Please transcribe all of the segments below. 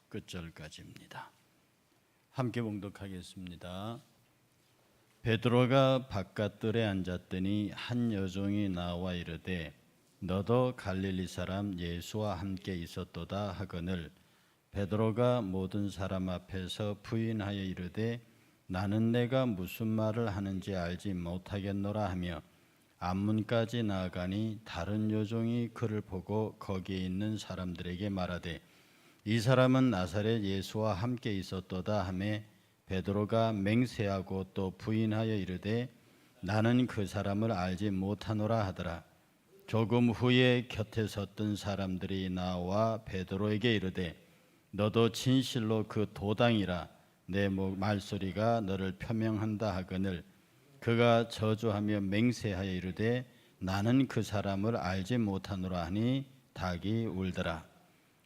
끝절까지입니다. 함께 봉독하겠습니다. 베드로가 바깥들에 앉았더니 한 여종이 나와 이르되 너도 갈릴리 사람 예수와 함께 있었도다 하거늘 베드로가 모든 사람 앞에서 부인하여 이르되 나는 내가 무슨 말을 하는지 알지 못하겠노라 하며 앞문까지 나아가니 다른 여종이 그를 보고 거기에 있는 사람들에게 말하되 이 사람은 나사렛 예수와 함께 있었도다 하매 베드로가 맹세하고 또 부인하여 이르되 나는 그 사람을 알지 못하노라 하더라. 조금 후에 곁에 섰던 사람들이 나와 베드로에게 이르되 너도 진실로 그 도당이라 내 말소리가 너를 표명한다 하거늘 그가 저주하며 맹세하여 이르되 나는 그 사람을 알지 못하노라 하니 닭이 울더라.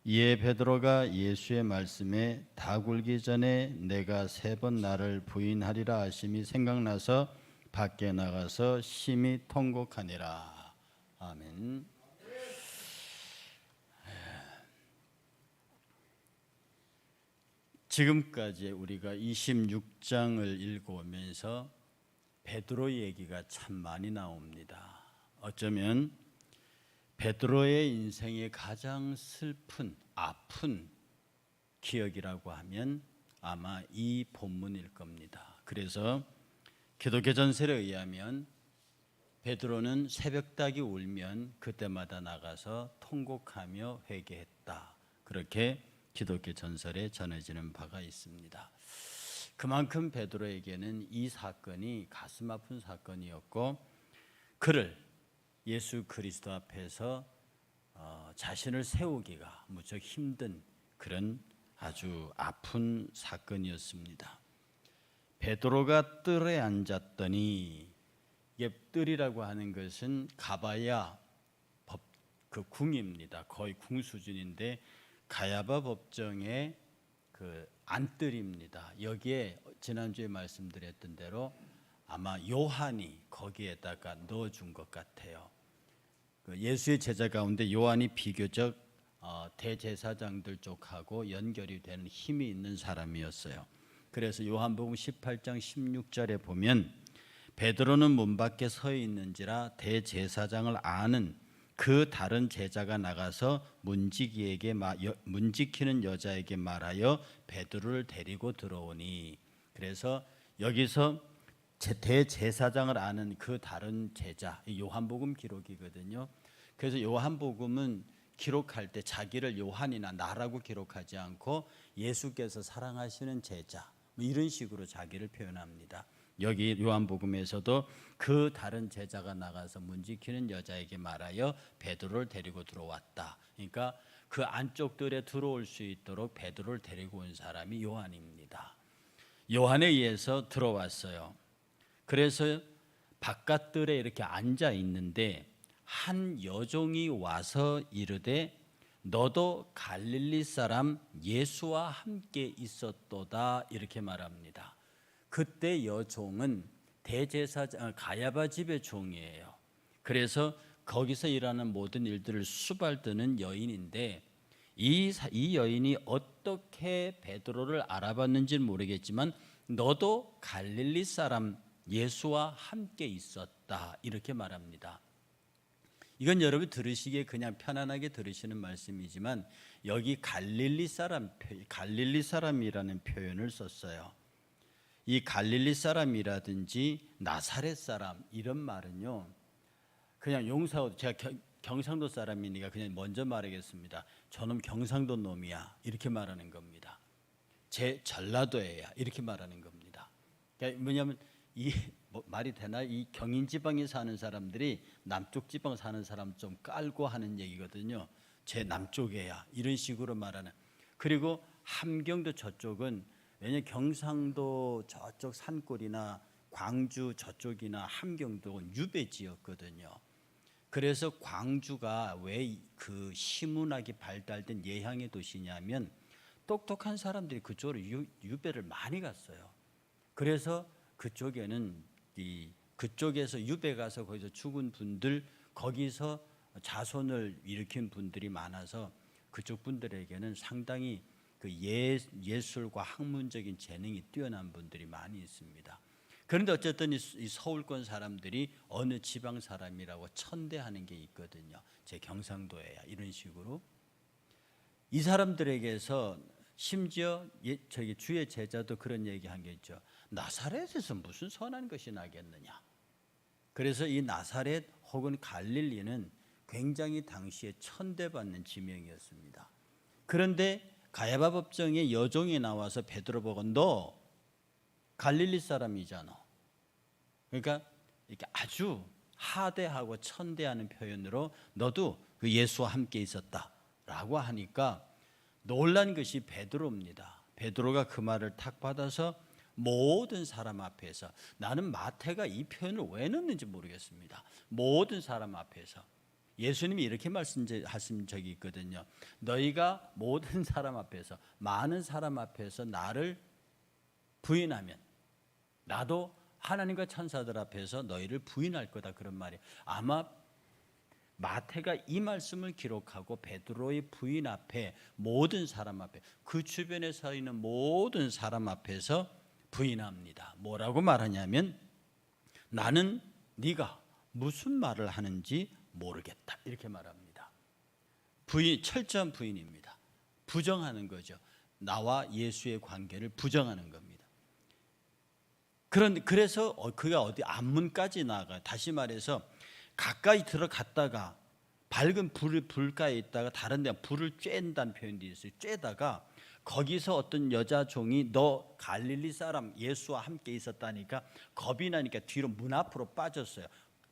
이에 베드로가 예수의 말씀에 닭 울기 전에 내가 3번 나를 부인하리라 하심이 생각나서 밖에 나가서 심히 통곡하니라. 아멘. 지금까지 우리가 26장을 읽어오면서 베드로 얘기가 참 많이 나옵니다. 어쩌면 베드로의 인생의 가장 슬픈, 아픈 기억이라고 하면 아마 이 본문일 겁니다. 그래서 기독교 전설에 의하면 베드로는 새벽닭이 울면 그때마다 나가서 통곡하며 회개했다. 그렇게 기독교 전설에 전해지는 바가 있습니다. 그만큼 베드로에게는 이 사건이 가슴 아픈 사건이었고 그를 예수 그리스도 앞에서 자신을 세우기가 무척 힘든 그런 아주 아픈 사건이었습니다. 베드로가 뜰에 앉았더니 이게 뜰이라고 하는 것은 가봐야 그 궁입니다. 거의 궁 수준인데 가야바 법정의 그 안뜰입니다. 여기에 지난주에 말씀드렸던 대로 아마 요한이 거기에다가 넣어준 것 같아요. 예수의 제자 가운데 요한이 비교적 대제사장들 쪽하고 연결이 되는 힘이 있는 사람이었어요. 그래서 요한복음 18장 16절에 보면 베드로는 문 밖에 서 있는지라 대제사장을 아는 그 다른 제자가 나가서 문지키는 여자에게 말하여 베드로를 데리고 들어오니 그래서 여기서 대제사장을 아는 그 다른 제자 요한복음 기록이거든요. 그래서 요한복음은 기록할 때 자기를 요한이나 나라고 기록하지 않고 예수께서 사랑하시는 제자 이런 식으로 자기를 표현합니다. 여기 요한복음에서도 그 다른 제자가 나가서 문지키는 여자에게 말하여 베드로를 데리고 들어왔다. 그러니까 그 안쪽들에 들어올 수 있도록 베드로를 데리고 온 사람이 요한입니다. 요한에 의해서 들어왔어요. 그래서 바깥들에 이렇게 앉아 있는데 한 여종이 와서 이르되 너도 갈릴리 사람 예수와 함께 있었도다 이렇게 말합니다. 그때 여종은 대제사장 가야바 집의 종이에요. 그래서 거기서 일하는 모든 일들을 수발드는 여인인데 이 여인이 어떻게 베드로를 알아봤는지는 모르겠지만 너도 갈릴리 사람 예수와 함께 있었다 이렇게 말합니다. 이건 여러분 들으시기에 그냥 편안하게 들으시는 말씀이지만 여기 갈릴리 사람이라는 표현을 썼어요. 이 갈릴리 사람이라든지 나사렛 사람 이런 말은요 그냥 용서하고 제가 경상도 사람이니까 그냥 먼저 말하겠습니다. 저놈 경상도 놈이야 이렇게 말하는 겁니다. 제 전라도에야 이렇게 말하는 겁니다. 그러니까 뭐냐면 말이 되나 이 경인 지방에 사는 사람들이 남쪽 지방 사는 사람 좀 깔고 하는 얘기거든요. 제 남쪽에야 이런 식으로 말하는. 그리고 함경도 저쪽은 왜냐하면 경상도 저쪽 산골이나 광주 저쪽이나 함경도는 유배지였거든요. 그래서 광주가 왜 그 시문학이 발달된 예향의 도시냐면 똑똑한 사람들이 그쪽으로 유배를 많이 갔어요. 그래서 그쪽에는 그쪽에서 유배 가서 거기서 죽은 분들 거기서 자손을 일으킨 분들이 많아서 그쪽 분들에게는 상당히 예술과 학문적인 재능이 뛰어난 분들이 많이 있습니다. 그런데 어쨌든 이 서울권 사람들이 어느 지방 사람이라고 천대하는 게 있거든요. 제 경상도에야 이런 식으로 이 사람들에게서 심지어 저기 주의 제자도 그런 얘기한 게 있죠. 나사렛에서 무슨 선한 것이 나겠느냐. 그래서 이 나사렛 혹은 갈릴리는 굉장히 당시에 천대받는 지명이었습니다. 그런데 가야바 법정에 여종이 나와서 베드로 보고 너 갈릴리 사람이잖아. 그러니까 이렇게 아주 하대하고 천대하는 표현으로 너도 그 예수와 함께 있었다라고 하니까 놀란 것이 베드로입니다. 베드로가 그 말을 탁 받아서 모든 사람 앞에서, 나는 마태가 이 표현을 왜 넣는지 모르겠습니다. 모든 사람 앞에서 예수님이 이렇게 말씀하신 적이 있거든요. 너희가 모든 사람 앞에서, 많은 사람 앞에서 나를 부인하면 나도 하나님과 천사들 앞에서 너희를 부인할 거다, 그런 말이에요. 아마 마태가 이 말씀을 기록하고 베드로의 부인 앞에, 모든 사람 앞에, 그 주변에 서 있는 모든 사람 앞에서 부인합니다. 뭐라고 말하냐면 나는 네가 무슨 말을 하는지 모르겠다, 이렇게 말합니다. 철저한 부인입니다. 부정하는 거죠. 나와 예수의 관계를 부정하는 겁니다. 그래서 그가 어디 앞문까지 나아가요. 다시 말해서 가까이 들어갔다가 밝은 불가에 있다가 다른 데 불을 쬐다는 표현도 있어요. 쬐다가 거기서 어떤 여자 종이 너 갈릴리 사람 예수와 함께 있었다니까 겁이 나니까 뒤로 문 앞으로 빠졌어요.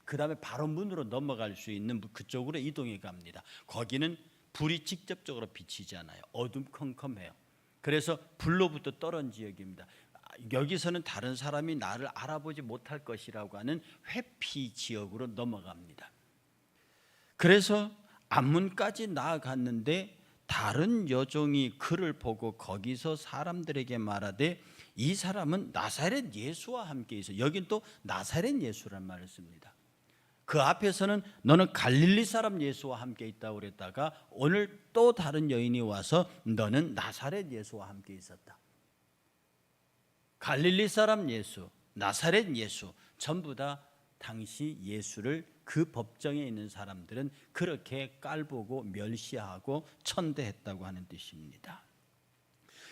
그 다음에 바로 문으로 넘어갈 수 있는 그쪽으로 이동해 갑니다. 거기는 불이 직접적으로 비치지 않아요. 어둠컴컴해요. 그래서 불로부터 떨어진 지역입니다. 여기서는 다른 사람이 나를 알아보지 못할 것이라고 하는 회피 지역으로 넘어갑니다. 그래서 앞문까지 나아갔는데 다른 여종이 그를 보고 거기서 사람들에게 말하되 이 사람은 나사렛 예수와 함께 있어. 여긴 또 나사렛 예수란 말을 씁니다. 그 앞에서는 너는 갈릴리 사람 예수와 함께 있다고 그랬다가 오늘 또 다른 여인이 와서 너는 나사렛 예수와 함께 있었다. 갈릴리 사람 예수, 나사렛 예수, 전부 다 당시 예수를 그 법정에 있는 사람들은 그렇게 깔보고 멸시하고 천대했다고 하는 뜻입니다.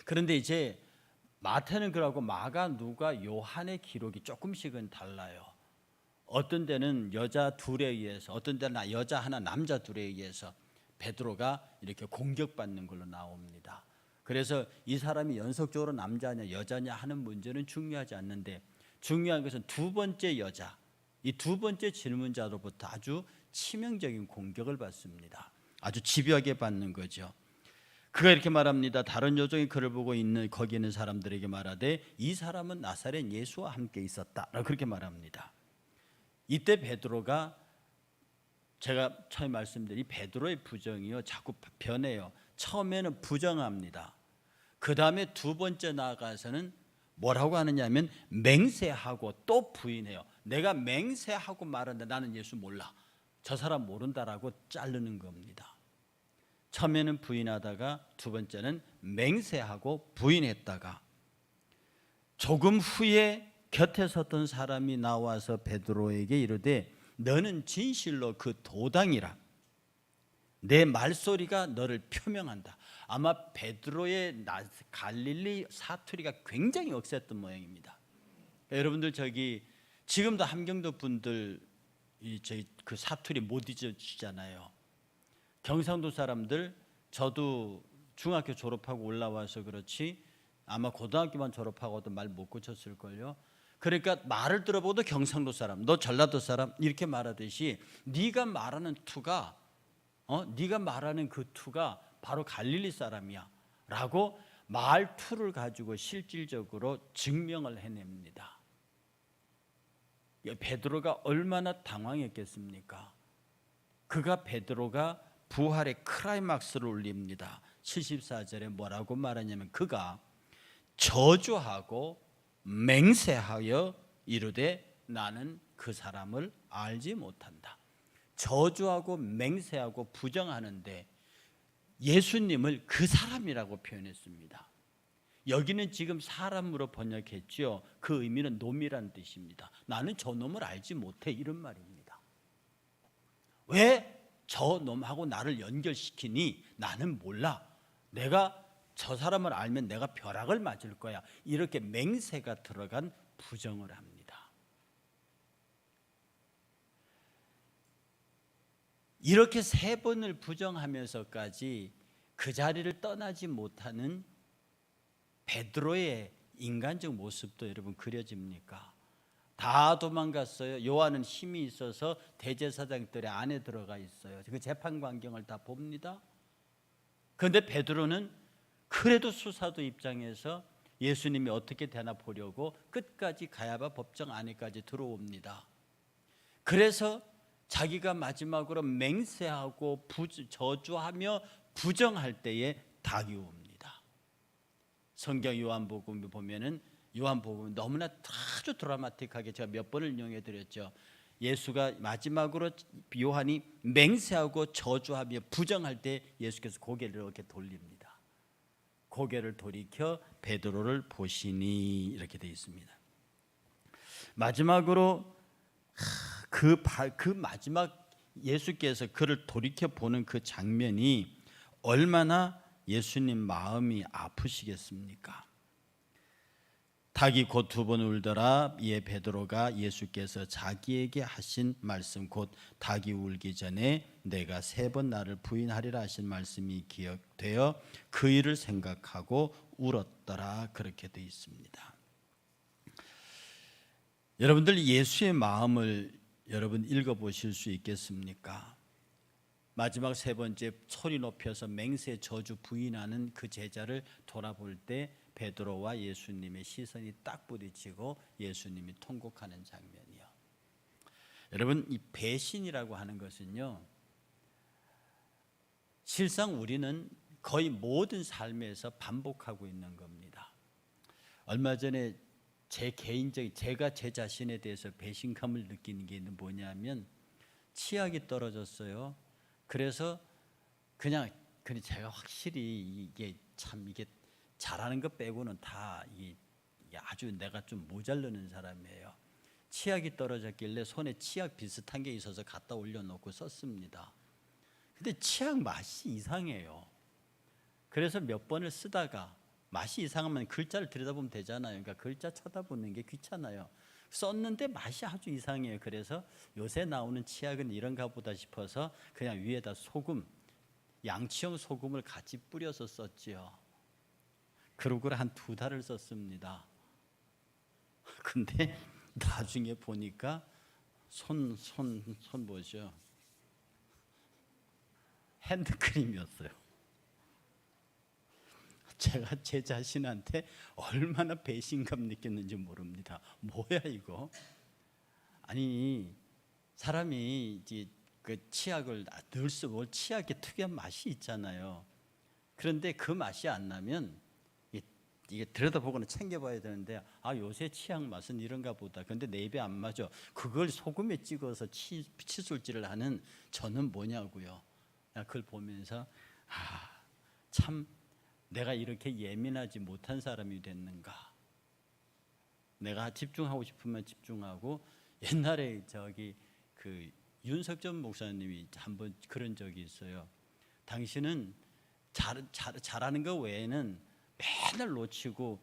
그런데 이제 마태는 그러고 마가, 누가, 요한의 기록이 조금씩은 달라요. 어떤 데는 여자 둘에 의해서, 어떤 데는 여자 하나 남자 둘에 의해서 베드로가 이렇게 공격받는 걸로 나옵니다. 그래서 이 사람이 연속적으로 남자냐 여자냐 하는 문제는 중요하지 않는데 중요한 것은 두 번째 여자, 이 두 번째 질문자로부터 아주 치명적인 공격을 받습니다. 아주 집요하게 받는 거죠. 그가 이렇게 말합니다. 다른 여종이 그를 보고 있는 거기 있는 사람들에게 말하되 이 사람은 나사렛 예수와 함께 있었다, 그렇게 말합니다. 이때 베드로가, 제가 처음에 말씀드린 이 베드로의 부정이요 자꾸 변해요. 처음에는 부정합니다. 그 다음에 두 번째 나아가서는 뭐라고 하느냐면 맹세하고 또 부인해요. 내가 맹세하고 말하는데 나는 예수 몰라, 저 사람 모른다라고 자르는 겁니다. 처음에는 부인하다가 두 번째는 맹세하고 부인했다가 조금 후에 곁에 섰던 사람이 나와서 베드로에게 이르되 너는 진실로 그 도당이라, 내 말소리가 너를 표명한다. 아마 베드로의 갈릴리 사투리가 굉장히 억셌던 모양입니다. 여러분들 지금도 함경도 분들 그 사투리 못 잊으시잖아요. 경상도 사람들, 저도 중학교 졸업하고 올라와서 그렇지 아마 고등학교만 졸업하고도 말 못 고쳤을걸요. 그러니까 말을 들어보도 경상도 사람, 너 전라도 사람 이렇게 말하듯이 네가 말하는 투가 네가 말하는 그 투가 바로 갈릴리 사람이야 라고 말투를 가지고 실질적으로 증명을 해냅니다. 베드로가 얼마나 당황했겠습니까? 베드로가 부활의 클라이막스를 올립니다. 74절에 뭐라고 말하냐면 그가 저주하고 맹세하여 이르되 나는 그 사람을 알지 못한다. 저주하고 맹세하고 부정하는데 예수님을 그 사람이라고 표현했습니다. 여기는 지금 사람으로 번역했죠. 그 의미는 놈이란 뜻입니다. 나는 저 놈을 알지 못해, 이런 말입니다. 왜 저 놈하고 나를 연결시키니? 나는 몰라. 내가 저 사람을 알면 내가 벼락을 맞을 거야. 이렇게 맹세가 들어간 부정을 합니다. 이렇게 3번을 부정하면서까지 그 자리를 떠나지 못하는 베드로의 인간적 모습도 여러분 그려집니까? 다 도망갔어요. 요한은 힘이 있어서 대제사장들의 안에 들어가 있어요. 그 재판 광경을 다 봅니다. 그런데 베드로는 그래도 수사도 입장에서 예수님이 어떻게 되나 보려고 끝까지 가야바 법정 안에까지 들어옵니다. 그래서 자기가 마지막으로 맹세하고 저주하며 부정할 때에 닭이 옵니다. 성경 요한복음 보면은 요한복음 너무나 아주 드라마틱하게 제가 몇 번을 인용해 드렸죠. 예수가 마지막으로 요한이 맹세하고 저주하며 부정할 때 예수께서 고개를 이렇게 돌립니다. 고개를 돌이켜 베드로를 보시니 이렇게 되어 있습니다. 마지막으로 그 마지막 예수께서 그를 돌이켜 보는 그 장면이 얼마나 예수님 마음이 아프시겠습니까? 닭이 곧 2번 울더라. 이에 베드로가 예수께서 자기에게 하신 말씀 곧 닭이 울기 전에 내가 3번 나를 부인하리라 하신 말씀이 기억되어 그 일을 생각하고 울었더라. 그렇게 되어 있습니다. 여러분들 예수의 마음을 여러분 읽어보실 수 있겠습니까? 마지막 3번째 소리 높여서 맹세 저주 부인하는 그 제자를 돌아볼 때 베드로와 예수님의 시선이 딱 부딪히고 예수님이 통곡하는 장면이요. 여러분, 이 배신이라고 하는 것은요, 실상 우리는 거의 모든 삶에서 반복하고 있는 겁니다. 얼마 전에 제가 제 자신에 대해서 배신감을 느끼는 게 뭐냐면 치약이 떨어졌어요. 그래서 그냥 제가 확실히 이게 잘하는 것 빼고는 다 이게 아주 내가 좀 모자르는 사람이에요. 치약이 떨어졌길래 손에 치약 비슷한 게 있어서 갖다 올려놓고 썼습니다. 근데 치약 맛이 이상해요. 그래서 몇 번을 쓰다가 맛이 이상하면 글자를 들여다보면 되잖아요. 그러니까 글자 쳐다보는 게 귀찮아요. 썼는데 맛이 아주 이상해요. 그래서 요새 나오는 치약은 이런가 보다 싶어서 그냥 위에다 소금, 양치형 소금을 같이 뿌려서 썼지요. 그러고 한 2달을 썼습니다. 근데 나중에 보니까 손 뭐죠? 핸드크림이었어요. 제가 제 자신한테 얼마나 배신감 느꼈는지 모릅니다. 뭐야 이거? 아니 사람이 이제 그 치약을 늘 쓰고 치약에 특유한 맛이 있잖아요. 그런데 그 맛이 안 나면 이게 들여다보고는 챙겨봐야 되는데 요새 치약 맛은 이런가 보다. 그런데 내 입에 안 맞아. 그걸 소금에 찍어서 칫솔질을 하는 저는 뭐냐고요. 그걸 보면서 참 내가 이렇게 예민하지 못한 사람이 됐는가. 내가 집중하고 싶으면 집중하고 옛날에 그 윤석전 목사님이 한번 그런 적이 있어요. 당신은 잘하는 거 외에는 맨날 놓치고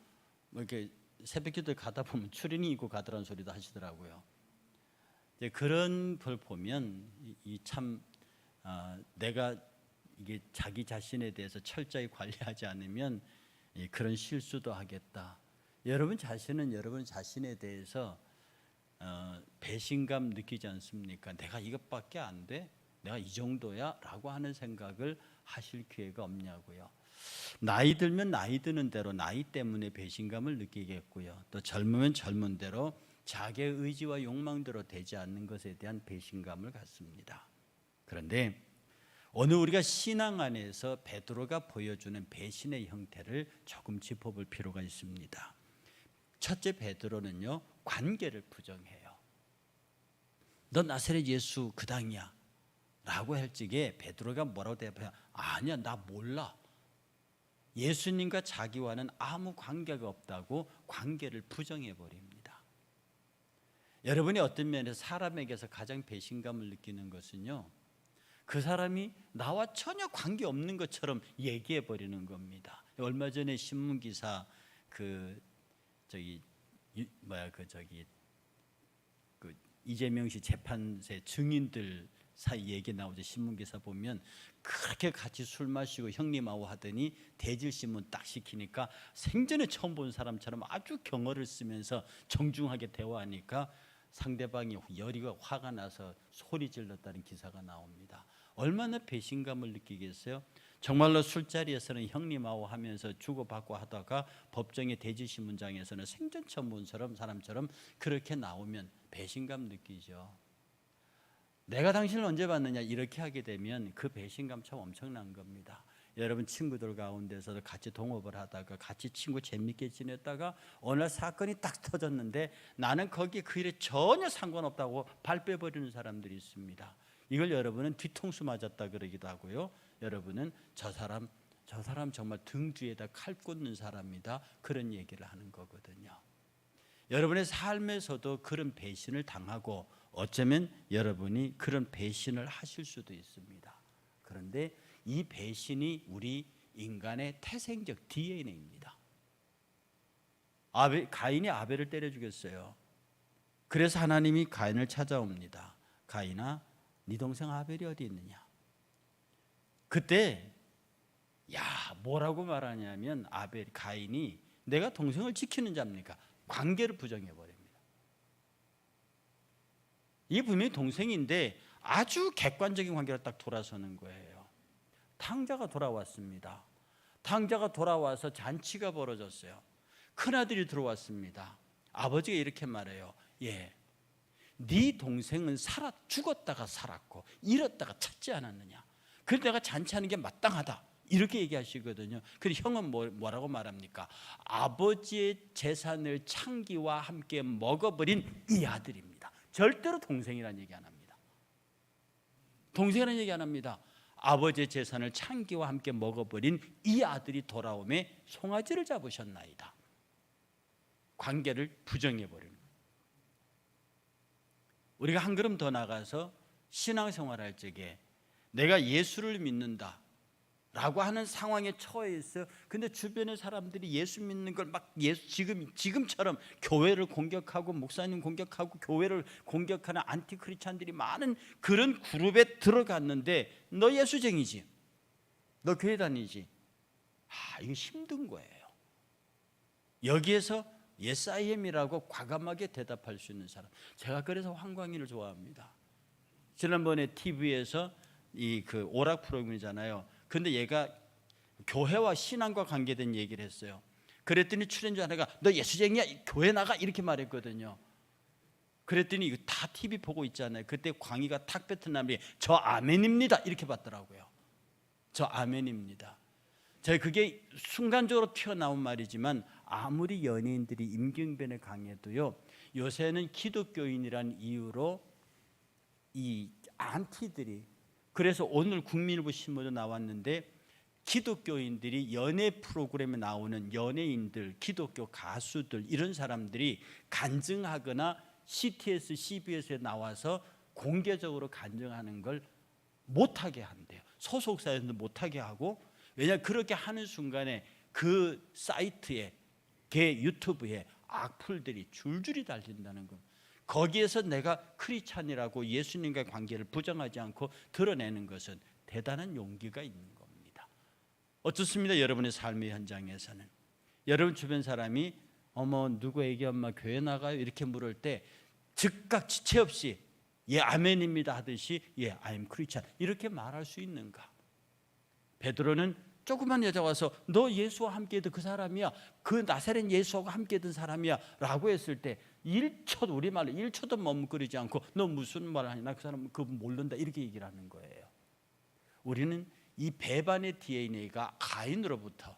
뭐 이렇게 새벽기도에 가다 보면 추리닝 입고 가더라는 소리도 하시더라고요. 이제 그런 걸 보면 참 내가 이게 자기 자신에 대해서 철저히 관리하지 않으면 그런 실수도 하겠다. 여러분 자신은 여러분 자신에 대해서 배신감 느끼지 않습니까? 내가 이것밖에 안 돼? 내가 이 정도야? 라고 하는 생각을 하실 기회가 없냐고요. 나이 들면 나이 드는 대로 나이 때문에 배신감을 느끼겠고요. 또 젊으면 젊은 대로 자기의 의지와 욕망대로 되지 않는 것에 대한 배신감을 갖습니다. 그런데 오늘 우리가 신앙 안에서 베드로가 보여주는 배신의 형태를 조금 짚어볼 필요가 있습니다. 첫째, 베드로는요 관계를 부정해요. 너 나사렛 예수 그 당이야. 라고 할 적에 베드로가 뭐라고 대답해요? 아니야, 나 몰라. 예수님과 자기와는 아무 관계가 없다고 관계를 부정해 버립니다. 여러분이 어떤 면에서 사람에게서 가장 배신감을 느끼는 것은요, 그 사람이 나와 전혀 관계없는 것처럼 얘기해 버리는 겁니다. 얼마 전에 신문 기사 이재명 씨 재판세 증인들 사이 얘기 나오죠. 신문 기사 보면 그렇게 같이 술 마시고 형님하고 하더니 대질신문 딱 시키니까 생전에 처음 본 사람처럼 아주 경어를 쓰면서 정중하게 대화하니까 상대방이 열이가 화가 나서 소리 질렀다는 기사가 나옵니다. 얼마나 배신감을 느끼겠어요? 정말로 술자리에서는 형님하고 하면서 주고받고 하다가 법정의 대질신문장에서는 생전 처음 본 사람처럼 그렇게 나오면 배신감 느끼죠. 내가 당신을 언제 봤느냐 이렇게 하게 되면 그 배신감 참 엄청난 겁니다. 여러분 친구들 가운데서도 같이 동업을 하다가 같이 친구 재밌게 지냈다가 어느 날 사건이 딱 터졌는데 나는 거기에 그 일에 전혀 상관없다고 발 빼버리는 사람들이 있습니다. 이걸 여러분은 뒤통수 맞았다 그러기도 하고요. 여러분은 저 사람 정말 등 뒤에다 칼 꽂는 사람이다 그런 얘기를 하는 거거든요. 여러분의 삶에서도 그런 배신을 당하고 어쩌면 여러분이 그런 배신을 하실 수도 있습니다. 그런데 이 배신이 우리 인간의 태생적 DNA입니다. 가인이 아벨을 때려 죽였어요. 그래서 하나님이 가인을 찾아옵니다. 가인아, 네 동생 아벨이 어디 있느냐? 그때 뭐라고 말하냐면 가인이 내가 동생을 지키는 자입니까? 관계를 부정해 버립니다. 이 분명히 동생인데 아주 객관적인 관계로 딱 돌아서는 거예요. 탕자가 돌아왔습니다. 탕자가 돌아와서 잔치가 벌어졌어요. 큰아들이 들어왔습니다. 아버지가 이렇게 말해요. 네 동생은 죽었다가 살았고 잃었다가 찾지 않았느냐. 그래서 내가 잔치하는 게 마땅하다. 이렇게 얘기하시거든요. 그런데 형은 뭐라고 말합니까? 아버지의 재산을 창기와 함께 먹어버린 이 아들입니다. 절대로 동생이라는 얘기 안 합니다. 동생이라는 얘기 안 합니다. 아버지의 재산을 창기와 함께 먹어버린 이 아들이 돌아오매 송아지를 잡으셨나이다. 관계를 부정해버리는 거예요. 우리가 한 걸음 더 나가서 신앙생활할 적에 내가 예수를 믿는다 라고 하는 상황에 처해 있어요. 근데 주변의 사람들이 예수 믿는 걸 막 지금처럼 교회를 공격하고 목사님 공격하고 교회를 공격하는 안티크리스찬들이 많은 그런 그룹에 들어갔는데 너 예수쟁이지? 너 교회 다니지? 이거 힘든 거예요. 여기에서 yes I am이라고 과감하게 대답할 수 있는 사람. 제가 그래서 황광희를 좋아합니다. 지난번에 TV에서 그 오락 프로그램이잖아요. 근데 얘가 교회와 신앙과 관계된 얘기를 했어요. 그랬더니 출연자 하나가 너 예수쟁이야? 교회 나가? 이렇게 말했거든요. 그랬더니 이거 다 TV 보고 있잖아요. 그때 광희가 탁 뱉은 말이 저 아멘입니다. 이렇게 받더라고요. 저 아멘입니다. 제가 그게 순간적으로 튀어나온 말이지만 아무리 연예인들이 임경변에 강해도요. 요새는 기독교인이란 이유로 이 안티들이 그래서 오늘 국민일보 신문도 나왔는데 기독교인들이 연예 프로그램에 나오는 연예인들, 기독교 가수들 이런 사람들이 간증하거나 CTS, CBS에 나와서 공개적으로 간증하는 걸 못하게 한대요. 소속사에서도 못하게 하고 왜냐하면 그렇게 하는 순간에 그 사이트에 유튜브에 악플들이 줄줄이 달린다는 겁니다. 거기에서 내가 크리스찬이라고 예수님과의 관계를 부정하지 않고 드러내는 것은 대단한 용기가 있는 겁니다. 어떻습니까? 여러분의 삶의 현장에서는 여러분 주변 사람이 누구 애기 엄마 교회 나가요? 이렇게 물을 때 즉각 지체 없이 아멘입니다 하듯이 I'm Christian 이렇게 말할 수 있는가? 베드로는 조그만 여자 와서 너 예수와 함께했던 그 사람이야. 그 나사렛 예수하고 함께했던 사람이야 라고 했을 때 1초 우리말로 1초도 머뭇거리지 않고 너 무슨 말 하냐? 나 그 사람 그거 모른다 이렇게 얘기를 하는 거예요. 우리는 이 배반의 DNA가 가인으로부터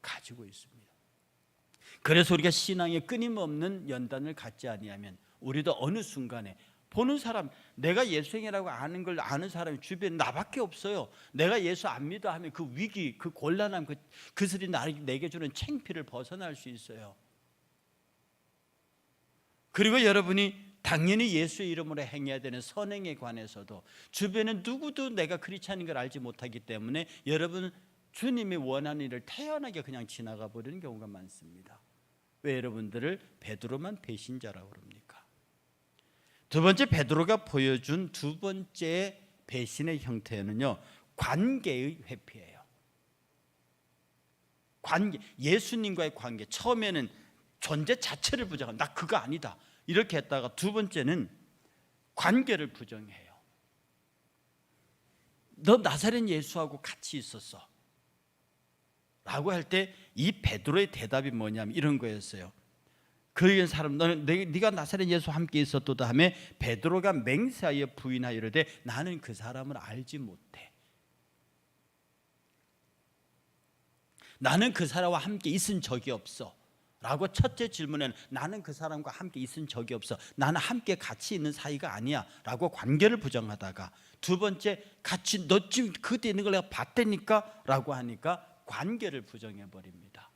가지고 있습니다. 그래서 우리가 신앙에 끊임없는 연단을 갖지 아니하면 우리도 어느 순간에 보는 사람, 내가 예수행이라고 아는 걸 아는 사람이 주변에 나밖에 없어요. 내가 예수 안 믿어 하면 그 위기, 그 곤란함, 그것이 내게 주는 창피를 벗어날 수 있어요. 그리고 여러분이 당연히 예수의 이름으로 행해야 되는 선행에 관해서도 주변에 누구도 내가 크리스찬인 걸 알지 못하기 때문에 여러분 주님이 원하는 일을 태연하게 그냥 지나가 버리는 경우가 많습니다. 왜 여러분들을 베드로만 배신자라고 그럽니까? 두 번째, 베드로가 보여준 두 번째 배신의 형태는요, 관계의 회피예요. 관계, 예수님과의 관계. 처음에는 존재 자체를 부정하고 나 그거 아니다 이렇게 했다가 두 번째는 관계를 부정해요. 너 나사렛 예수하고 같이 있었어 라고 할 때 이 베드로의 대답이 뭐냐면 이런 거였어요. 그에겐 사람, 너는 네가 나사렛 예수와 함께 있었도다 하며 베드로가 맹세하여 부인하여 이르되 나는 그 사람을 알지 못해. 나는 그 사람과 함께 있은 적이 없어 라고 첫째 질문에는 나는 그 사람과 함께 있은 적이 없어, 나는 함께 같이 있는 사이가 아니야 라고 관계를 부정하다가 두 번째, 같이 너 지금 그때 있는 걸 내가 봤다니까 라고 하니까 관계를 부정해버립니다.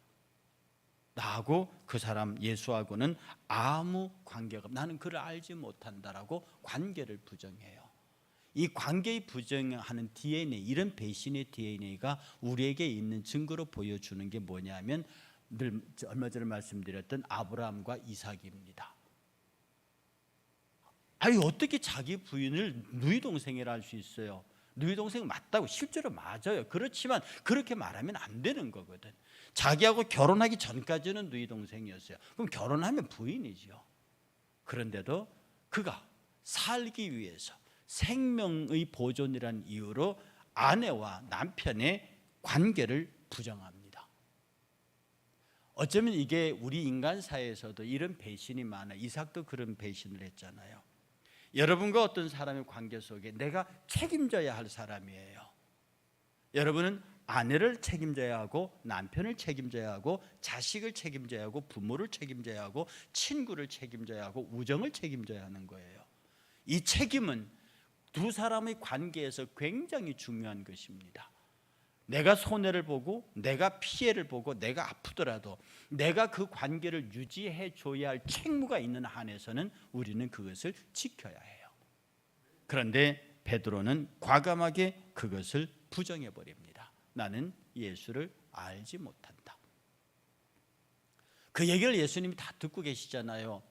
나하고 그 사람 예수하고는 아무 관계가, 나는 그를 알지 못한다라고 관계를 부정해요. 이 관계의 부정하는 DNA, 이런 배신의 DNA가 우리에게 있는 증거로 보여주는 게 뭐냐면 늘 얼마 전에 말씀드렸던 아브라함과 이삭입니다. 아니 어떻게 자기 부인을 누이 동생이라 할 수 있어요? 누이 동생 맞다고, 실제로 맞아요. 그렇지만 그렇게 말하면 안 되는 거거든. 자기하고 결혼하기 전까지는 누이 동생이었어요. 그럼 결혼하면 부인이죠. 그런데도 그가 살기 위해서 생명의 보존이라는 이유로 아내와 남편의 관계를 부정합니다. 어쩌면 이게 우리 인간사에서도 이런 배신이 많아요. 이삭도 그런 배신을 했잖아요. 여러분과 어떤 사람의 관계 속에 내가 책임져야 할 사람이에요. 여러분은 아내를 책임져야 하고 남편을 책임져야 하고 자식을 책임져야 하고 부모를 책임져야 하고 친구를 책임져야 하고 우정을 책임져야 하는 거예요. 이 책임은 두 사람의 관계에서 굉장히 중요한 것입니다. 내가 손해를 보고 내가 피해를 보고 내가 아프더라도 내가 그 관계를 유지해 줘야 할 책무가 있는 한에서는 우리는 그것을 지켜야 해요. 그런데 베드로는 과감하게 그것을 부정해 버립니다. 나는 예수를 알지 못한다. 그 얘기를 예수님이 다 듣고 계시잖아요.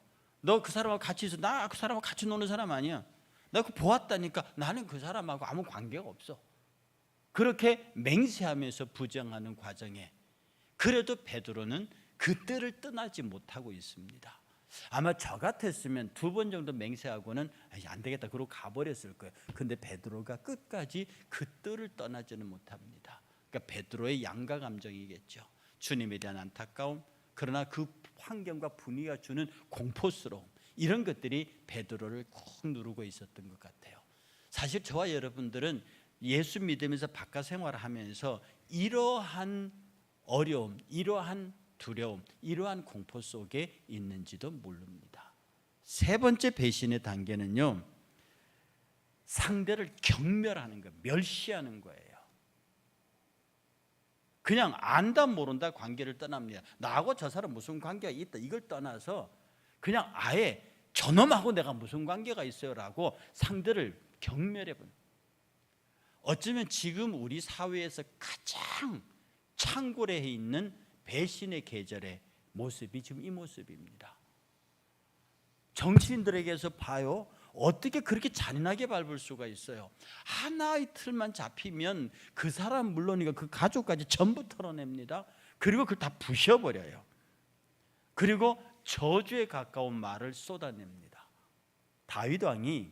너 그 사람하고 같이 있어. 나 그 사람하고 같이 노는 사람 아니야. 나 그거 보았다니까. 나는 그 사람하고 아무 관계가 없어. 그렇게 맹세하면서 부정하는 과정에 그래도 베드로는 그 뜰을 떠나지 못하고 있습니다. 아마 저 같았으면 두 번 정도 맹세하고는 안 되겠다 그러고 가버렸을 거예요. 근데 베드로가 끝까지 그 뜰을 떠나지는 못합니다. 그러니까 베드로의 양가 감정이겠죠. 주님에 대한 안타까움, 그러나 그 환경과 분위기가 주는 공포스러움, 이런 것들이 베드로를 꾹 누르고 있었던 것 같아요. 사실 저와 여러분들은 예수 믿으면서 바깥 생활을 하면서 이러한 어려움, 이러한 두려움, 이러한 공포 속에 있는지도 모릅니다. 세 번째 배신의 단계는요, 상대를 경멸하는 거예요. 멸시하는 거예요. 그냥 안다 모른다 관계를 떠납니다. 나하고 저 사람 무슨 관계가 있다 이걸 떠나서 그냥 아예 저놈하고 내가 무슨 관계가 있어요 라고 상대를 경멸해버립니다. 어쩌면 지금 우리 사회에서 가장 창궐해 있는 배신의 계절의 모습이 지금 이 모습입니다. 정치인들에게서 봐요. 어떻게 그렇게 잔인하게 밟을 수가 있어요? 하나의 틀만 잡히면 그 사람 물론이고 그 가족까지 전부 털어냅니다. 그리고 그걸 다 부셔버려요. 그리고 저주에 가까운 말을 쏟아냅니다. 다윗 왕이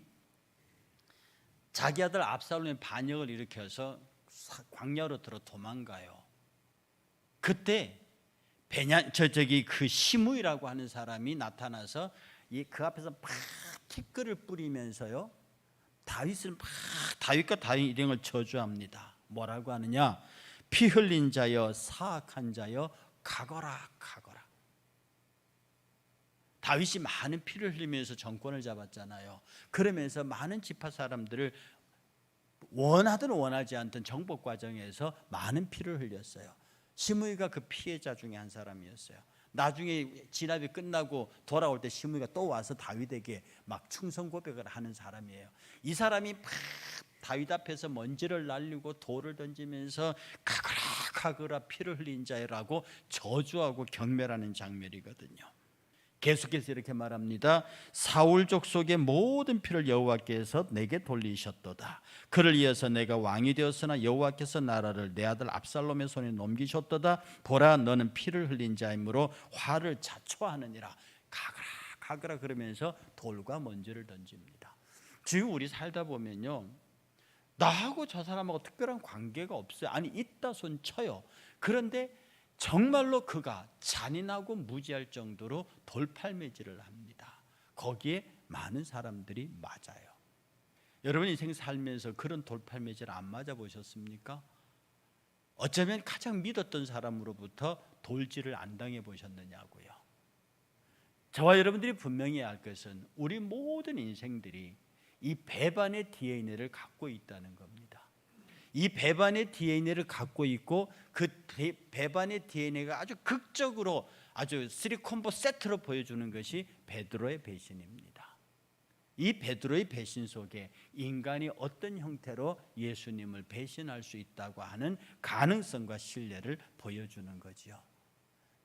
자기 아들 압살롬의 반역을 일으켜서 광야로 들어 도망가요. 그때 그 시므이라고 하는 사람이 나타나서 그 앞에서 막 티끌을 뿌리면서요, 다윗과 다윗 일행을 저주합니다. 뭐라고 하느냐? 피 흘린 자여, 사악한 자여, 가거라 가거라. 다윗이 많은 피를 흘리면서 정권을 잡았잖아요. 그러면서 많은 지파 사람들을 원하든 원하지 않든 정복 과정에서 많은 피를 흘렸어요. 시므이가 그 피해자 중에 한 사람이었어요. 나중에 진압이 끝나고 돌아올 때 시므이가 또 와서 다윗에게 막 충성 고백을 하는 사람이에요. 이 사람이 막 다윗 앞에서 먼지를 날리고 돌을 던지면서 가그라 피를 흘린 자라고 저주하고 경멸하는 장면이거든요. 계속해서 이렇게 말합니다. 사울 족속의 모든 피를 여호와께서 내게 돌리셨도다. 그를 이어서 내가 왕이 되었으나 여호와께서 나라를 내 아들 압살롬의 손에 넘기셨도다. 보라, 너는 피를 흘린 자이므로 화를 자초하느니라. 가그라 그러면서 돌과 먼지를 던집니다. 지금 우리 살다 보면요, 나하고 저 사람하고 특별한 관계가 없어요. 아니, 있다 손 쳐요. 그런데 정말로 그가 잔인하고 무지할 정도로 돌팔매질을 합니다. 거기에 많은 사람들이 맞아요. 여러분 인생 살면서 그런 돌팔매질 안 맞아 보셨습니까? 어쩌면 가장 믿었던 사람으로부터 돌질을 안 당해 보셨느냐고요. 저와 여러분들이 분명히 알 것은 우리 모든 인생들이 이 배반의 DNA를 갖고 있다는 겁니다. 이 배반의 DNA를 갖고 있고 그 배반의 DNA가 아주 극적으로 아주 3콤보 세트로 보여주는 것이 베드로의 배신입니다. 이 베드로의 배신 속에 인간이 어떤 형태로 예수님을 배신할 수 있다고 하는 가능성과 신뢰를 보여주는 거지요.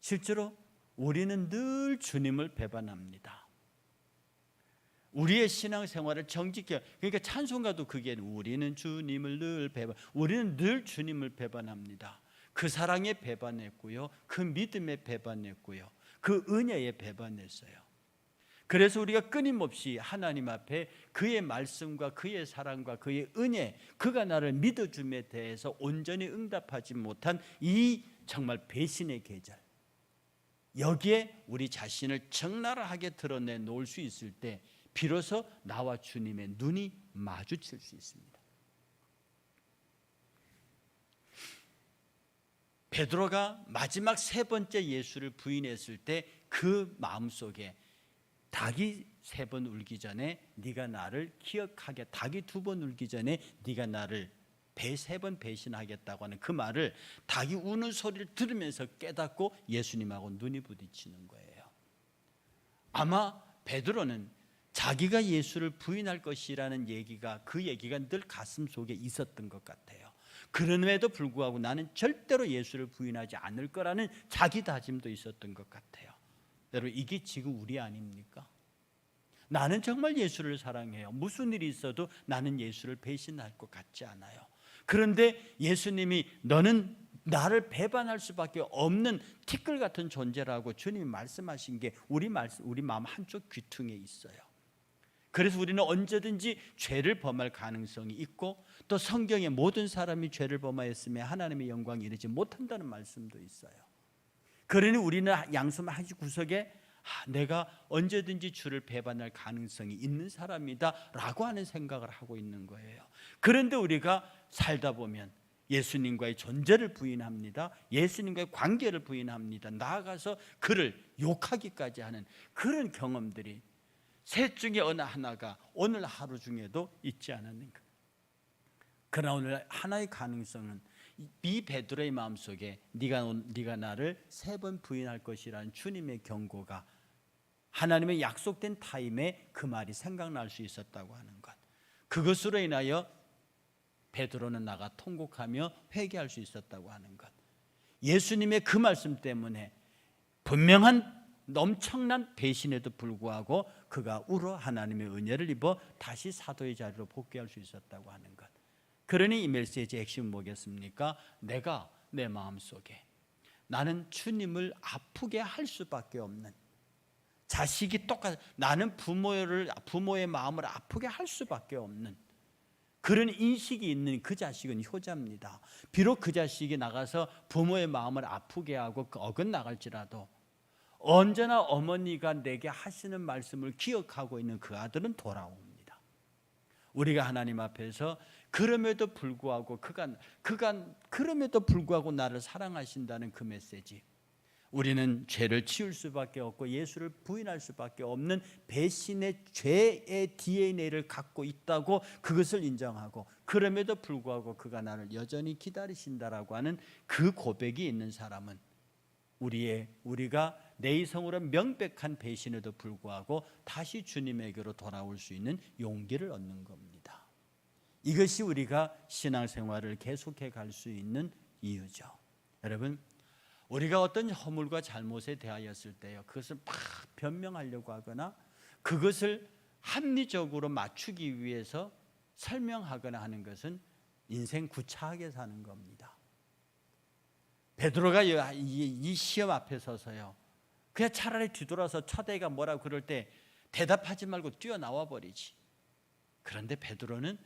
실제로 우리는 늘 주님을 배반합니다. 우리의 신앙생활을 정직히, 그러니까 찬송가도 그게 우리는 주님을 늘 배반, 우리는 늘 주님을 배반합니다. 그 사랑에 배반했고요, 그 믿음에 배반했고요, 그 은혜에 배반했어요. 그래서 우리가 끊임없이 하나님 앞에 그의 말씀과 그의 사랑과 그의 은혜, 그가 나를 믿어줌에 대해서 온전히 응답하지 못한 이 정말 배신의 계절, 여기에 우리 자신을 적나라하게 드러내 놓을 수 있을 때 비로소 나와 주님의 눈이 마주칠 수 있습니다. 베드로가 마지막 세 번째 예수를 부인했을 때 그 마음속에 닭이 3번 울기 전에 네가 나를 기억하게, 닭이 2번 울기 전에 네가 나를 3번 배신하겠다고 하는 그 말을 닭이 우는 소리를 들으면서 깨닫고 예수님하고 눈이 부딪히는 거예요. 아마 베드로는 자기가 예수를 부인할 것이라는 얘기가, 그 얘기가 늘 가슴 속에 있었던 것 같아요. 그럼에도 불구하고 나는 절대로 예수를 부인하지 않을 거라는 자기 다짐도 있었던 것 같아요. 여러분, 이게 지금 우리 아닙니까? 나는 정말 예수를 사랑해요. 무슨 일이 있어도 나는 예수를 배신할 것 같지 않아요. 그런데 예수님이 너는 나를 배반할 수밖에 없는 티끌 같은 존재라고 주님이 말씀하신 게 우리 마음 한쪽 귀퉁이에 있어요. 그래서 우리는 언제든지 죄를 범할 가능성이 있고, 또 성경에 모든 사람이 죄를 범하였으며 하나님의 영광에 이르지 못한다는 말씀도 있어요. 그러니 우리는 양심 한 구석에 내가 언제든지 주를 배반할 가능성이 있는 사람이다 라고 하는 생각을 하고 있는 거예요. 그런데 우리가 살다 보면 예수님과의 존재를 부인합니다. 예수님과의 관계를 부인합니다. 나아가서 그를 욕하기까지 하는 그런 경험들이 셋 중에 어느 하나가 오늘 하루 중에도 있지 않았는가. 그러나 오늘 하나의 가능성은 이 베드로의 마음속에 네가 나를 3번 부인할 것이라는 주님의 경고가 하나님의 약속된 타임에 그 말이 생각날 수 있었다고 하는 것, 그것으로 인하여 베드로는 나가 통곡하며 회개할 수 있었다고 하는 것, 예수님의 그 말씀 때문에 분명한 엄청난 배신에도 불구하고 그가 울어 하나님의 은혜를 입어 다시 사도의 자리로 복귀할 수 있었다고 하는 것. 그러니 이 메시지의 핵심은 뭐겠습니까? 내가 내 마음속에 나는 주님을 아프게 할 수밖에 없는, 자식이 나는 부모의 마음을 아프게 할 수밖에 없는 그런 인식이 있는 그 자식은 효자입니다. 비록 그 자식이 나가서 부모의 마음을 아프게 하고 어긋나갈지라도 언제나 어머니가 내게 하시는 말씀을 기억하고 있는 그 아들은 돌아옵니다. 우리가 하나님 앞에서 그럼에도 불구하고 그가 그럼에도 불구하고 나를 사랑하신다는 그 메시지, 우리는 죄를 치울 수밖에 없고 예수를 부인할 수밖에 없는 배신의 죄의 DNA를 갖고 있다고 그것을 인정하고, 그럼에도 불구하고 그가 나를 여전히 기다리신다라고 하는 그 고백이 있는 사람은 우리가 내 이성으로 명백한 배신에도 불구하고 다시 주님에게로 돌아올 수 있는 용기를 얻는 겁니다. 이것이 우리가 신앙생활을 계속해 갈 수 있는 이유죠. 여러분, 우리가 어떤 허물과 잘못에 대하였을 때요, 그것을 막 변명하려고 하거나 그것을 합리적으로 맞추기 위해서 설명하거나 하는 것은 인생 구차하게 사는 겁니다. 베드로가 이 시험 앞에 서서요, 그냥 차라리 뒤돌아서 첫애가 뭐라고 그럴 때 대답하지 말고 뛰어나와 버리지. 그런데 베드로는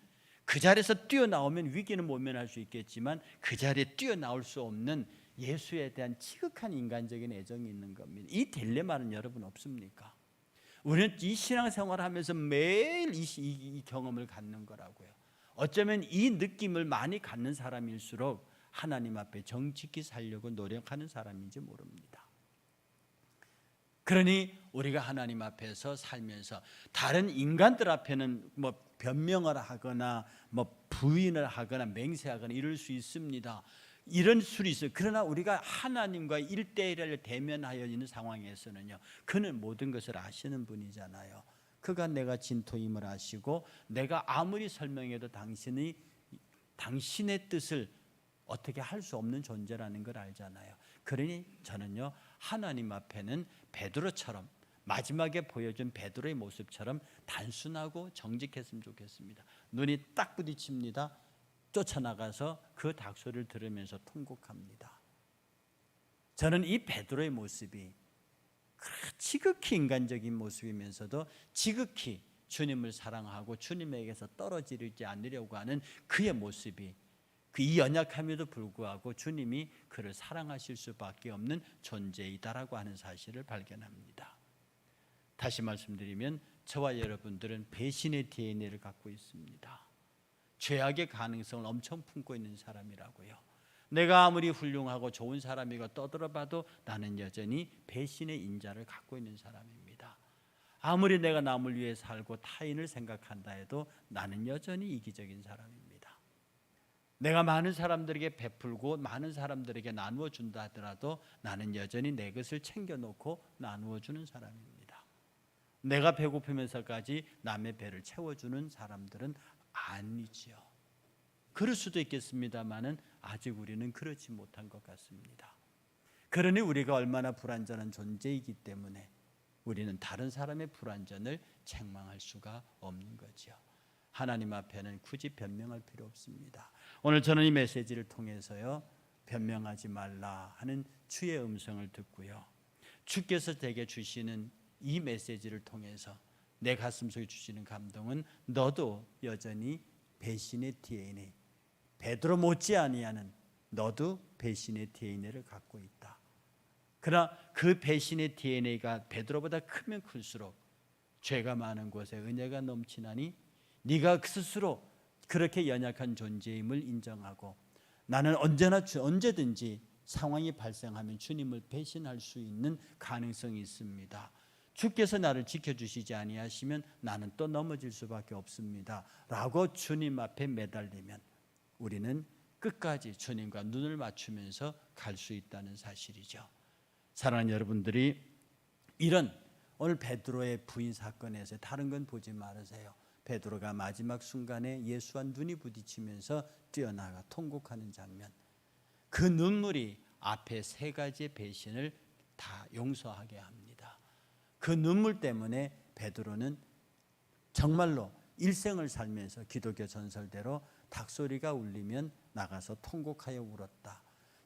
그 자리에서 뛰어나오면 위기는 모면할 수 있겠지만 그 자리에 뛰어나올 수 없는 예수에 대한 지극한 인간적인 애정이 있는 겁니다. 이 딜레마는 여러분 없습니까? 우리는 이 신앙생활을 하면서 매일 이 경험을 갖는 거라고요. 어쩌면 이 느낌을 많이 갖는 사람일수록 하나님 앞에 정직히 살려고 노력하는 사람인지 모릅니다. 그러니 우리가 하나님 앞에서 살면서 다른 인간들 앞에는 뭐 변명을 하거나 뭐 부인을 하거나 맹세하거나 이럴 수 있습니다. 이런 술이 있어요. 그러나 우리가 하나님과 1대1을 대면하여 있는 상황에서는요, 그는 모든 것을 아시는 분이잖아요. 그가 내가 진토임을 아시고 내가 아무리 설명해도 당신의 뜻을 어떻게 할 수 없는 존재라는 걸 알잖아요. 그러니 저는요, 하나님 앞에는 베드로처럼, 마지막에 보여준 베드로의 모습처럼 단순하고 정직했으면 좋겠습니다. 눈이 딱 부딪힙니다. 쫓아나가서 그 닭소리를 들으면서 통곡합니다. 저는 이 베드로의 모습이 지극히 인간적인 모습이면서도 지극히 주님을 사랑하고 주님에게서 떨어지지 않으려고 하는 그의 모습이, 이 연약함에도 불구하고 주님이 그를 사랑하실 수밖에 없는 존재이다라고 하는 사실을 발견합니다. 다시 말씀드리면 저와 여러분들은 배신의 DNA를 갖고 있습니다. 죄악의 가능성을 엄청 품고 있는 사람이라고요. 내가 아무리 훌륭하고 좋은 사람이고 떠들어봐도 나는 여전히 배신의 인자를 갖고 있는 사람입니다. 아무리 내가 남을 위해 살고 타인을 생각한다 해도 나는 여전히 이기적인 사람입니다. 내가 많은 사람들에게 베풀고 많은 사람들에게 나누어 준다 하더라도 나는 여전히 내 것을 챙겨놓고 나누어 주는 사람입니다. 내가 배고프면서까지 남의 배를 채워주는 사람들은 아니지요. 그럴 수도 있겠습니다만은 아직 우리는 그렇지 못한 것 같습니다. 그러니 우리가 얼마나 불완전한 존재이기 때문에 우리는 다른 사람의 불완전을 책망할 수가 없는 거죠. 하나님 앞에는 굳이 변명할 필요 없습니다. 오늘 저는 이 메시지를 통해서요, 변명하지 말라 하는 주의 음성을 듣고요, 주께서 제게 주시는 이 메시지를 통해서 내 가슴속에 주시는 감동은 너도 여전히 배신의 DNA, 베드로 못지 아니하는 너도 배신의 DNA를 갖고 있다. 그러나 그 배신의 DNA가 베드로보다 크면 클수록 죄가 많은 곳에 은혜가 넘치나니 네가 스스로 그렇게 연약한 존재임을 인정하고 나는 언제든지 상황이 발생하면 주님을 배신할 수 있는 가능성이 있습니다. 주께서 나를 지켜주시지 아니하시면 나는 또 넘어질 수밖에 없습니다 라고 주님 앞에 매달리면 우리는 끝까지 주님과 눈을 맞추면서 갈 수 있다는 사실이죠. 사랑하는 여러분들이 이런 오늘 베드로의 부인 사건에서 다른 건 보지 말으세요. 베드로가 마지막 순간에 예수와 눈이 부딪히면서 뛰어나가 통곡하는 장면, 그 눈물이 앞에 세 가지의 배신을 다 용서하게 합니다. 그 눈물 때문에 베드로는 정말로 일생을 살면서 기독교 전설대로 닭소리가 울리면 나가서 통곡하여 울었다.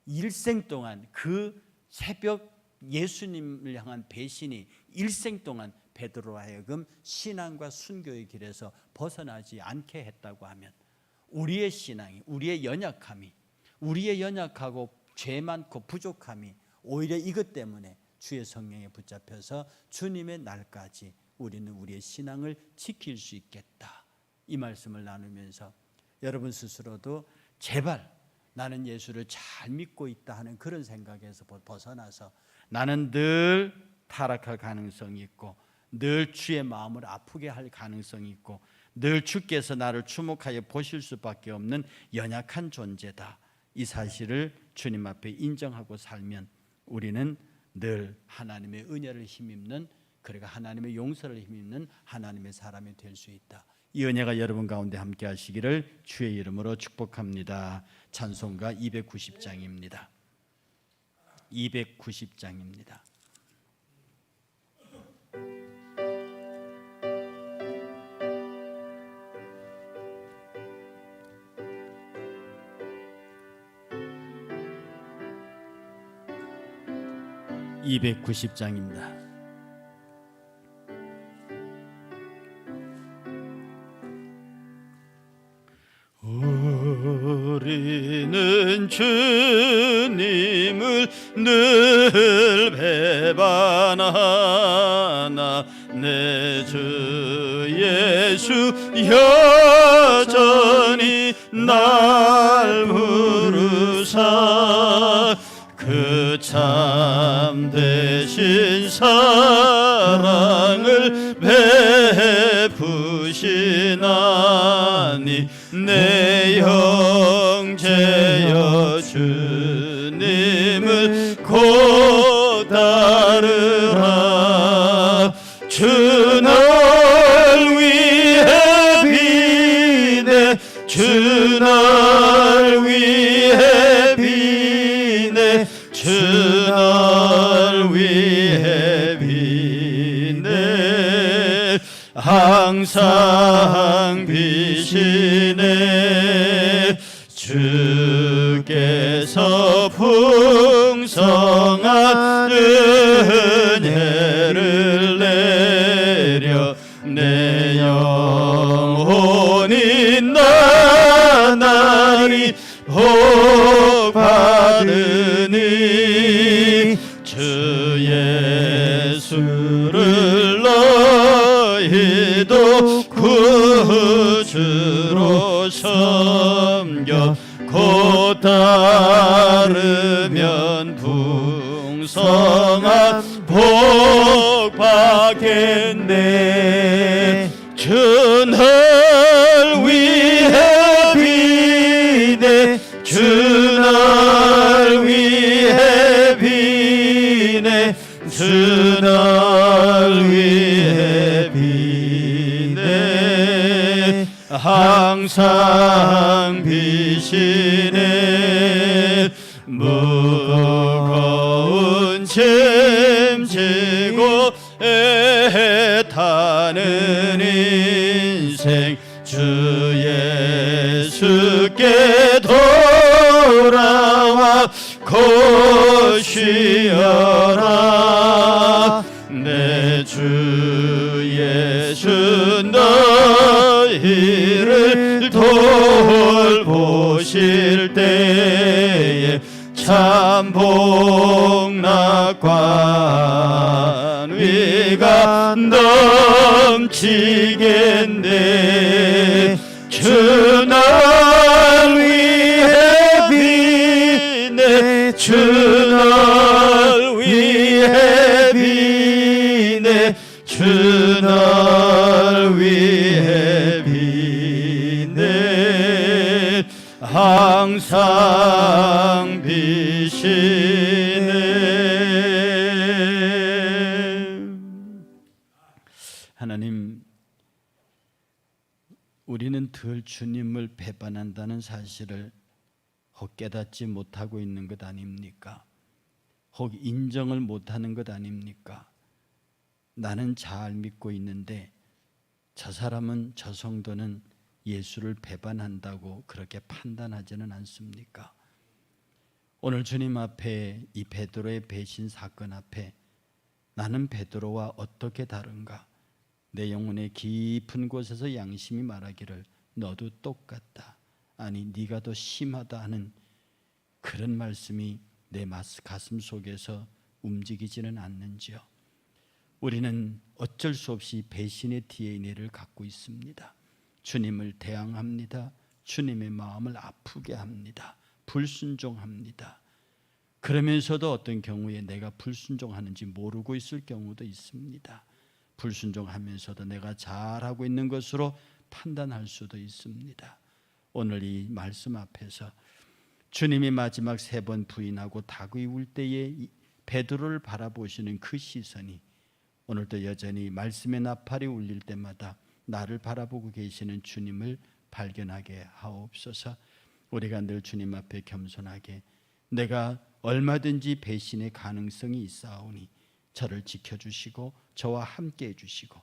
일생 동안 그 새벽 예수님을 향한 배신이 일생 동안 베드로로 하여금 신앙과 순교의 길에서 벗어나지 않게 했다고 하면 우리의 신앙이, 우리의 연약함이, 우리의 연약하고 죄 많고 부족함이 오히려 이것 때문에 주의 성령에 붙잡혀서 주님의 날까지 우리는 우리의 신앙을 지킬 수 있겠다. 이 말씀을 나누면서 여러분 스스로도 제발 나는 예수를 잘 믿고 있다 하는 그런 생각에서 벗어나서 나는 늘 타락할 가능성이 있고 늘 주의 마음을 아프게 할 가능성이 있고 늘 주께서 나를 주목하여 보실 수밖에 없는 연약한 존재다. 이 사실을 주님 앞에 인정하고 살면 우리는 늘 하나님의 은혜를 힘입는, 그러니까 하나님의 용서를 힘입는 하나님의 사람이 될 수 있다. 이 은혜가 여러분 가운데 함께 하시기를 주의 이름으로 축복합니다. 찬송가 290장입니다. 290장입니다. (290장입니다) 우리는 주님을 늘 배반하나 내 주 예수 여전히 날 부르사 그 참되신 사랑을 베푸시나니 내 형제여 주님을 곧 따르라. 주 날 위해 비네 주 날 위해 비네 주 날 위해 비네 항상 비시네 주께서 풍성한 은혜를 내려 내 영혼이 나날이 복 받으니 주 예수를 너희도 구주로 섬겨 곧 따르면 풍성한 복 받겠네. 주 날 위해 비네 주 날 위해 비네 주 날 위해 비네 항상 비시네 무거운 짐 지고 애타는 인생 주 예수께 돌아와 곧 쉬어라. 내 주 예수 너희를 돌보실 때에 참 복락관 위가 넘치겠네. 주 날 위해 비네 주 날 위해 비네 주 날 위해 비네 항상 비시네. 하나님, 우리는 늘 주님을 배반한다는 사실을 혹 깨닫지 못하고 있는 것 아닙니까? 혹 인정을 못하는 것 아닙니까? 나는 잘 믿고 있는데 저 사람은, 저 성도는 예수를 배반한다고 그렇게 판단하지는 않습니까? 오늘 주님 앞에 이 베드로의 배신 사건 앞에 나는 베드로와 어떻게 다른가? 내 영혼의 깊은 곳에서 양심이 말하기를 너도 똑같다, 아니 네가 더 심하다 하는 그런 말씀이 내 가슴 속에서 움직이지는 않는지요? 우리는 어쩔 수 없이 배신의 DNA를 갖고 있습니다. 주님을 대항합니다. 주님의 마음을 아프게 합니다. 불순종합니다. 그러면서도 어떤 경우에 내가 불순종하는지 모르고 있을 경우도 있습니다. 불순종하면서도 내가 잘하고 있는 것으로 판단할 수도 있습니다. 오늘 이 말씀 앞에서 주님이 마지막 3번 부인하고 닭의 울 때에 베드로를 바라보시는 그 시선이 오늘도 여전히 말씀의 나팔이 울릴 때마다 나를 바라보고 계시는 주님을 발견하게 하옵소서. 우리가 늘 주님 앞에 겸손하게 내가 얼마든지 배신의 가능성이 있사오니 저를 지켜주시고 저와 함께 해주시고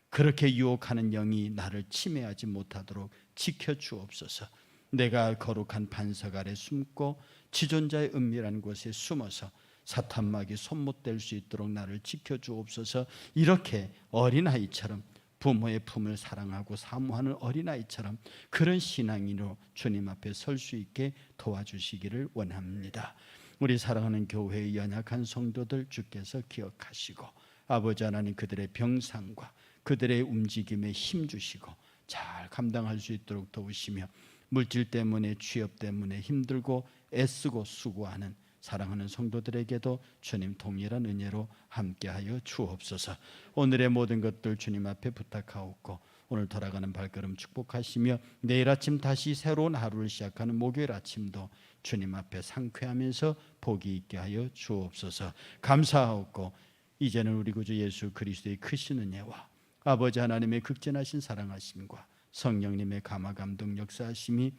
그렇게 유혹하는 영이 나를 침해하지 못하도록 지켜주옵소서. 내가 거룩한 반석 아래 숨고 지존자의 은밀한 곳에 숨어서 사탄마귀 손못 댈 수 있도록 나를 지켜주옵소서. 이렇게 어린아이처럼 부모의 품을 사랑하고 사모하는 어린아이처럼 그런 신앙인으로 주님 앞에 설 수 있게 도와주시기를 원합니다. 우리 사랑하는 교회의 연약한 성도들 주께서 기억하시고 아버지 하나님 그들의 병상과 그들의 움직임에 힘 주시고 잘 감당할 수 있도록 도우시며 물질 때문에 취업 때문에 힘들고 애쓰고 수고하는 사랑하는 성도들에게도 주님 동일한 은혜로 함께하여 주옵소서. 오늘의 모든 것들 주님 앞에 부탁하옵고 오늘 돌아가는 발걸음 축복하시며 내일 아침 다시 새로운 하루를 시작하는 목요일 아침도 주님 앞에 상쾌하면서 복이 있게 하여 주옵소서. 감사하옵고 이제는 우리 구주 예수 그리스도의 크신 은혜와 아버지 하나님의 극진하신 사랑하심과 성령님의 감화 감동 역사하심이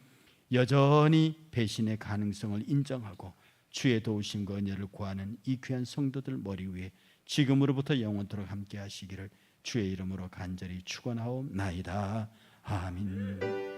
여전히 배신의 가능성을 인정하고 주의 도우심과 은혜를 구하는 이 귀한 성도들 머리 위에 지금으로부터 영원토록 함께 하시기를 주의 이름으로 간절히 축원하옵나이다. 아멘.